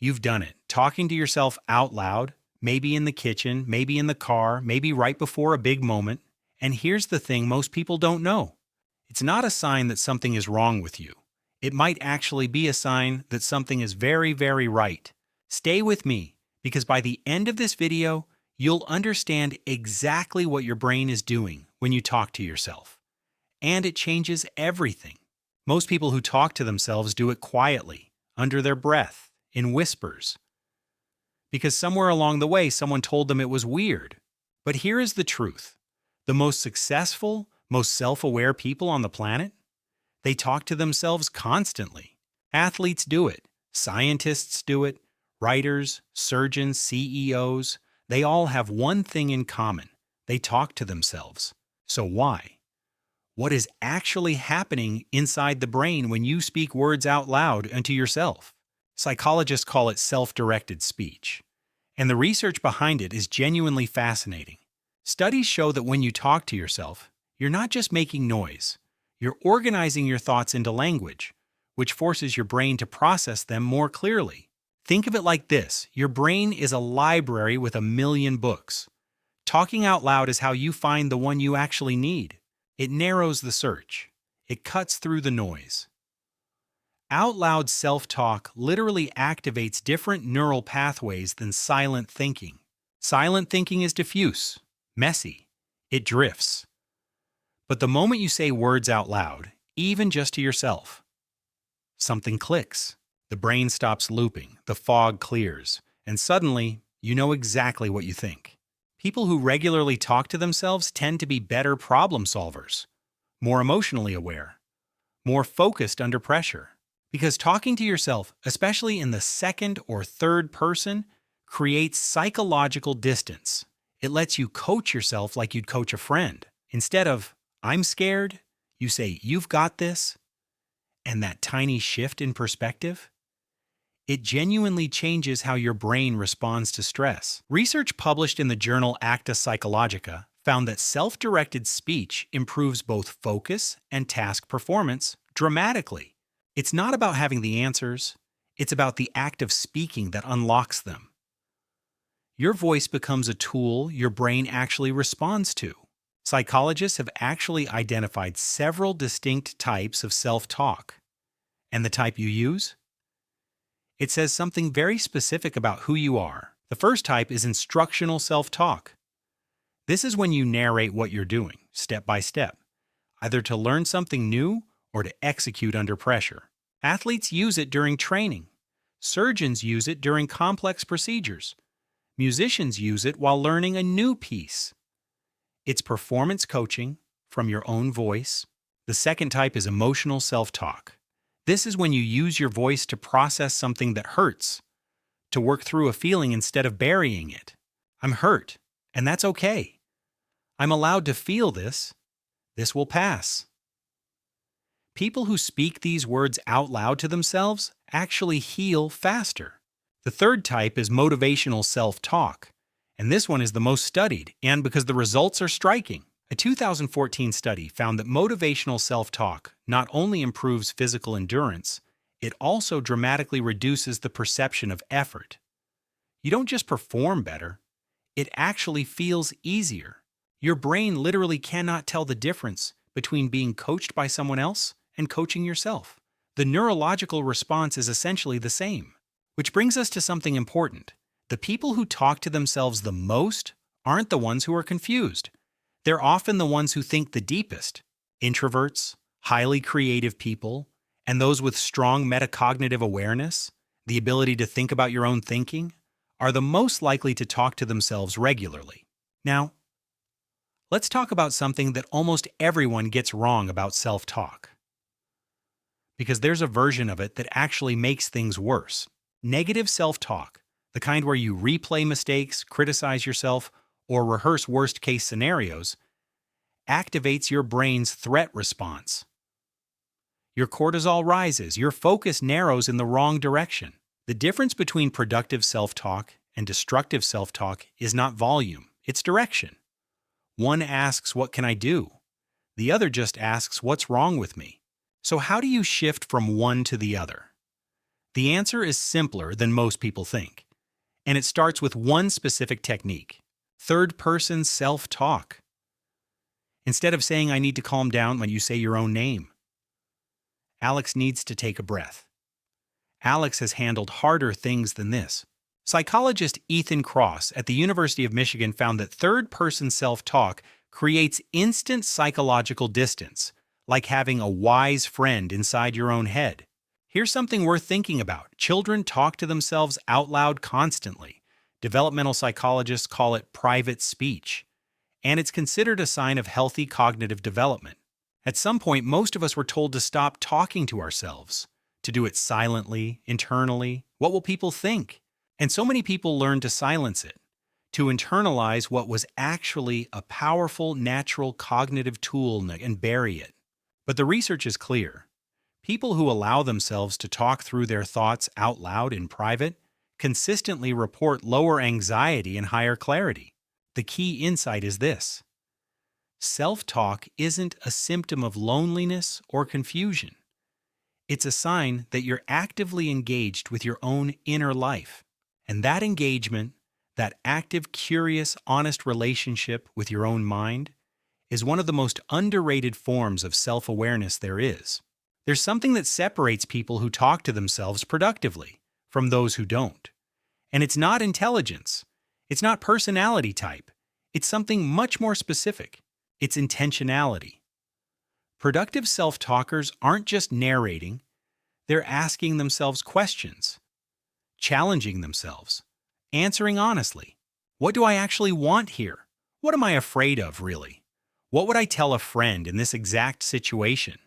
You've done it, talking to yourself out loud, maybe in the kitchen, maybe in the car, maybe right before a big moment. And here's the thing most people don't know. It's not a sign that something is wrong with you. It might actually be a sign that something is very, very right. Stay with me, because by the end of this video, you'll understand exactly what your brain is doing when you talk to yourself. And it changes everything. Most people who talk to themselves do it quietly, under their breath, in whispers. Because somewhere along the way, someone told them it was weird. But here is the truth. The most successful, most self-aware people on the planet, they talk to themselves constantly. Athletes do it. Scientists do it. Writers, surgeons, CEOs, they all have one thing in common. They talk to themselves. So why? What is actually happening inside the brain when you speak words out loud and to yourself? Psychologists call it self-directed speech. And the research behind it is genuinely fascinating. Studies show that when you talk to yourself, you're not just making noise. You're organizing your thoughts into language, which forces your brain to process them more clearly. Think of it like this. Your brain is a library with 1,000,000 books. Talking out loud is how you find the one you actually need. It narrows the search. It cuts through the noise. Out loud self-talk literally activates different neural pathways than silent thinking. Silent thinking is diffuse, messy. It drifts. But the moment you say words out loud, even just to yourself, something clicks. The brain stops looping, the fog clears, and suddenly you know exactly what you think. People who regularly talk to themselves tend to be better problem solvers, more emotionally aware, more focused under pressure. Because talking to yourself, especially in the second or third person, creates psychological distance. It lets you coach yourself like you'd coach a friend. Instead of, I'm scared, you say, you've got this. And that tiny shift in perspective, it genuinely changes how your brain responds to stress. Research published in the journal Acta Psychologica found that self-directed speech improves both focus and task performance dramatically. It's not about having the answers, it's about the act of speaking that unlocks them. Your voice becomes a tool your brain actually responds to. Psychologists have actually identified several distinct types of self-talk. And the type you use? It says something very specific about who you are. The first type is instructional self-talk. This is when you narrate what you're doing, step by step, either to learn something new or to execute under pressure. Athletes use it during training. Surgeons use it during complex procedures. Musicians use it while learning a new piece. It's performance coaching from your own voice. The second type is emotional self-talk. This is when you use your voice to process something that hurts, to work through a feeling instead of burying it. I'm hurt, and that's okay. I'm allowed to feel this. This will pass. People who speak these words out loud to themselves actually heal faster. The third type is motivational self-talk, and this one is the most studied, and because the results are striking. A 2014 study found that motivational self-talk not only improves physical endurance, it also dramatically reduces the perception of effort. You don't just perform better, it actually feels easier. Your brain literally cannot tell the difference between being coached by someone else and coaching yourself. The neurological response is essentially the same. Which brings us to something important. The people who talk to themselves the most aren't the ones who are confused. They're often the ones who think the deepest. Introverts, highly creative people, and those with strong metacognitive awareness, the ability to think about your own thinking, are the most likely to talk to themselves regularly. Now, let's talk about something that almost everyone gets wrong about self-talk. Because there's a version of it that actually makes things worse. Negative self-talk, the kind where you replay mistakes, criticize yourself, or rehearse worst-case scenarios, activates your brain's threat response. Your cortisol rises, your focus narrows in the wrong direction. The difference between productive self-talk and destructive self-talk is not volume, it's direction. One asks, what can I do? The other just asks, what's wrong with me? So how do you shift from one to the other? The answer is simpler than most people think, and it starts with one specific technique: third-person self-talk. Instead of saying, "I need to calm down," when you say your own name. Alex needs to take a breath. Alex has handled harder things than this. Psychologist Ethan Kross at the University of Michigan found that third-person self-talk creates instant psychological distance, like having a wise friend inside your own head. Here's something worth thinking about. Children talk to themselves out loud constantly. Developmental psychologists call it private speech, and it's considered a sign of healthy cognitive development. At some point, most of us were told to stop talking to ourselves, to do it silently, internally. What will people think? And so many people learned to silence it, to internalize what was actually a powerful, natural cognitive tool and bury it. But the research is clear. People who allow themselves to talk through their thoughts out loud in private consistently report lower anxiety and higher clarity. The key insight is this: self-talk isn't a symptom of loneliness or confusion. It's a sign that you're actively engaged with your own inner life. And that engagement, that active, curious, honest relationship with your own mind, is one of the most underrated forms of self-awareness there is. There's something that separates people who talk to themselves productively from those who don't. And it's not intelligence. It's not personality type. It's something much more specific. It's intentionality. Productive self-talkers aren't just narrating, they're asking themselves questions, challenging themselves, answering honestly. What do I actually want here? What am I afraid of, really? What would I tell a friend in this exact situation?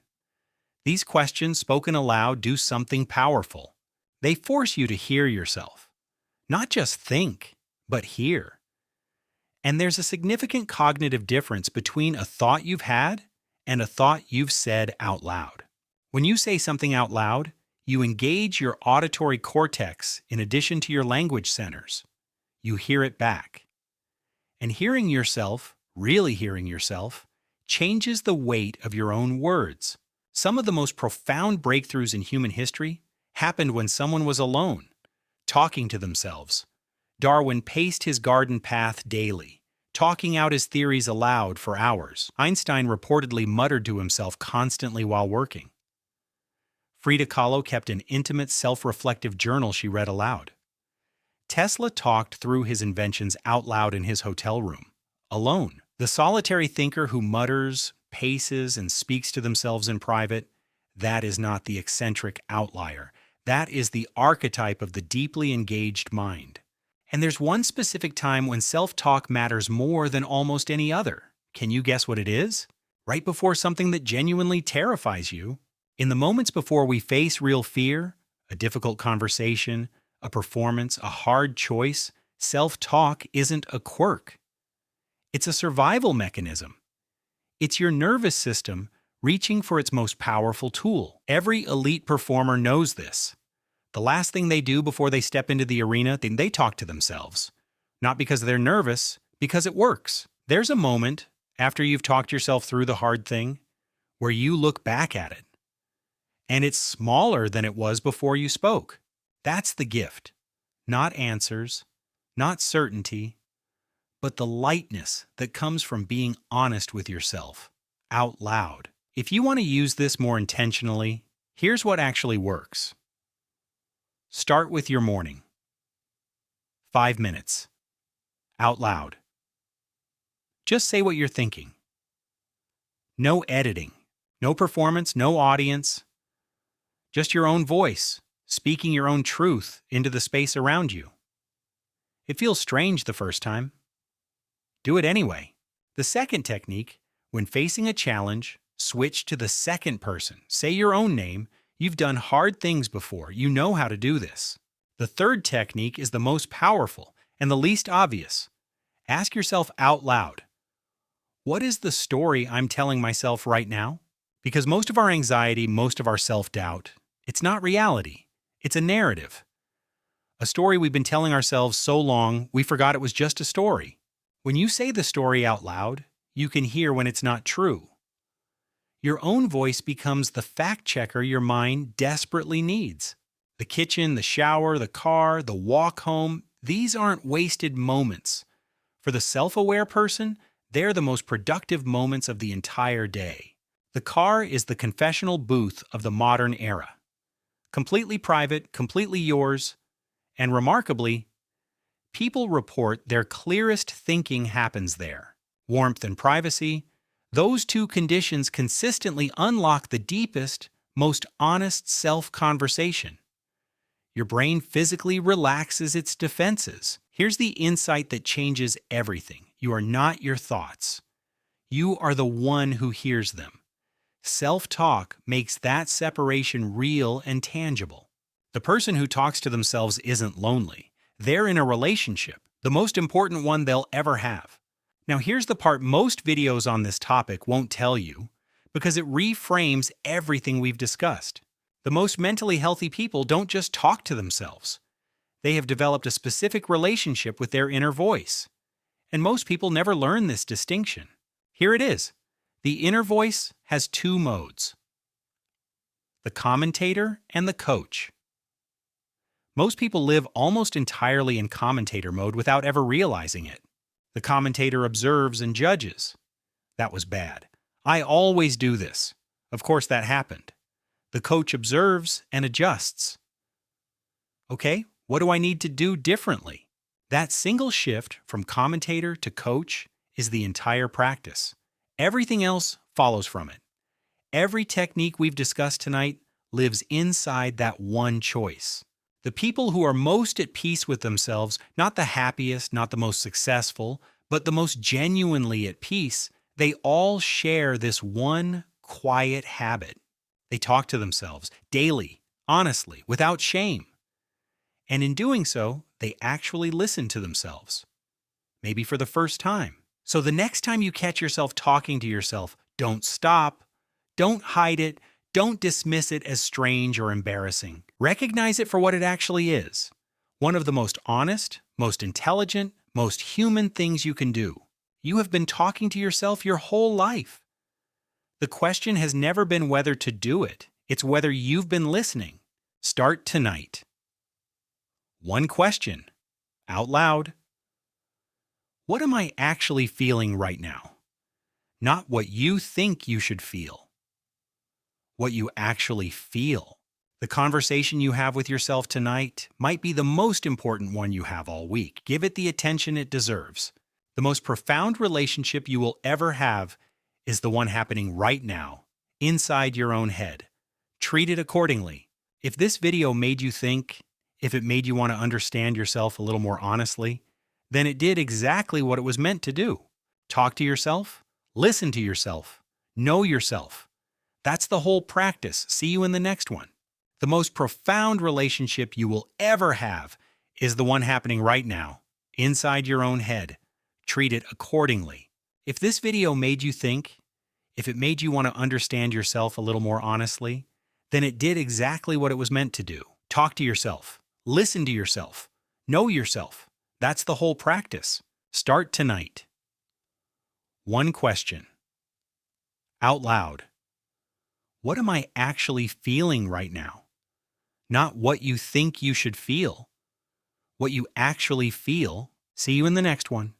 These questions, spoken aloud, do something powerful. They force you to hear yourself. Not just think, but hear. And there's a significant cognitive difference between a thought you've had and a thought you've said out loud. When you say something out loud, you engage your auditory cortex in addition to your language centers. You hear it back. And hearing yourself, really hearing yourself, changes the weight of your own words. Some of the most profound breakthroughs in human history happened when someone was alone, talking to themselves. Darwin paced his garden path daily, talking out his theories aloud for hours. Einstein reportedly muttered to himself constantly while working. Frida Kahlo kept an intimate, self-reflective journal she read aloud. Tesla talked through his inventions out loud in his hotel room, alone. The solitary thinker who mutters, paces, and speaks to themselves in private, that is not the eccentric outlier. That is the archetype of the deeply engaged mind. And there's one specific time when self-talk matters more than almost any other. Can you guess what it is? Right before something that genuinely terrifies you. In the moments before we face real fear, a difficult conversation, a performance, a hard choice, self-talk isn't a quirk. It's a survival mechanism. It's your nervous system reaching for its most powerful tool. Every elite performer knows this. The last thing they do before they step into the arena, they talk to themselves. Not because they're nervous, because it works. There's a moment, after you've talked yourself through the hard thing, where you look back at it. And it's smaller than it was before you spoke. That's the gift. Not answers, not certainty, but the lightness that comes from being honest with yourself, out loud. If you want to use this more intentionally, here's what actually works. Start with your morning. 5 minutes. Out loud. Just say what you're thinking. No editing. No performance, no audience. Just your own voice, speaking your own truth into the space around you. It feels strange the first time. Do it anyway. The second technique, when facing a challenge, switch to the second person. Say your own name. You've done hard things before. You know how to do this. The third technique is the most powerful and the least obvious. Ask yourself out loud, what is the story I'm telling myself right now? Because most of our anxiety, most of our self-doubt, it's not reality. It's a narrative. A story we've been telling ourselves so long, we forgot it was just a story. When you say the story out loud, you can hear when it's not true. Your own voice becomes the fact checker your mind desperately needs. The kitchen, the shower, the car, the walk home, these aren't wasted moments. For the self-aware person, they're the most productive moments of the entire day. The car is the confessional booth of the modern era. Completely private, completely yours, and remarkably, people report their clearest thinking happens there. Warmth and privacy, those two conditions consistently unlock the deepest, most honest self-conversation. Your brain physically relaxes its defenses. Here's the insight that changes everything. You are not your thoughts. You are the one who hears them. Self-talk makes that separation real and tangible. The person who talks to themselves isn't lonely. They're in a relationship, the most important one they'll ever have. Now here's the part most videos on this topic won't tell you, because it reframes everything we've discussed. The most mentally healthy people don't just talk to themselves. They have developed a specific relationship with their inner voice. And most people never learn this distinction. Here it is. The inner voice has two modes: the commentator and the coach. Most people live almost entirely in commentator mode without ever realizing it. The commentator observes and judges. That was bad. I always do this. Of course that happened. The coach observes and adjusts. Okay, what do I need to do differently? That single shift from commentator to coach is the entire practice. Everything else follows from it. Every technique we've discussed tonight lives inside that one choice. The people who are most at peace with themselves, not the happiest, not the most successful, but the most genuinely at peace, they all share this one quiet habit. They talk to themselves daily, honestly, without shame. And in doing so, they actually listen to themselves. Maybe for the first time. So the next time you catch yourself talking to yourself, don't stop, don't hide it, don't dismiss it as strange or embarrassing. Recognize it for what it actually is. One of the most honest, most intelligent, most human things you can do. You have been talking to yourself your whole life. The question has never been whether to do it. It's whether you've been listening. Start tonight. One question, out loud. What am I actually feeling right now? Not what you think you should feel. What you actually feel. The conversation you have with yourself tonight might be the most important one you have all week. Give it the attention it deserves. The most profound relationship you will ever have is the one happening right now, inside your own head. Treat it accordingly. If this video made you think, if it made you want to understand yourself a little more honestly, then it did exactly what it was meant to do. Talk to yourself, listen to yourself, know yourself. That's the whole practice. See you in the next one. The most profound relationship you will ever have is the one happening right now, inside your own head. Treat it accordingly. If this video made you think, if it made you want to understand yourself a little more honestly, then it did exactly what it was meant to do. Talk to yourself, listen to yourself, know yourself. That's the whole practice. Start tonight. One question. Out loud. What am I actually feeling right now? Not what you think you should feel. What you actually feel. See you in the next one.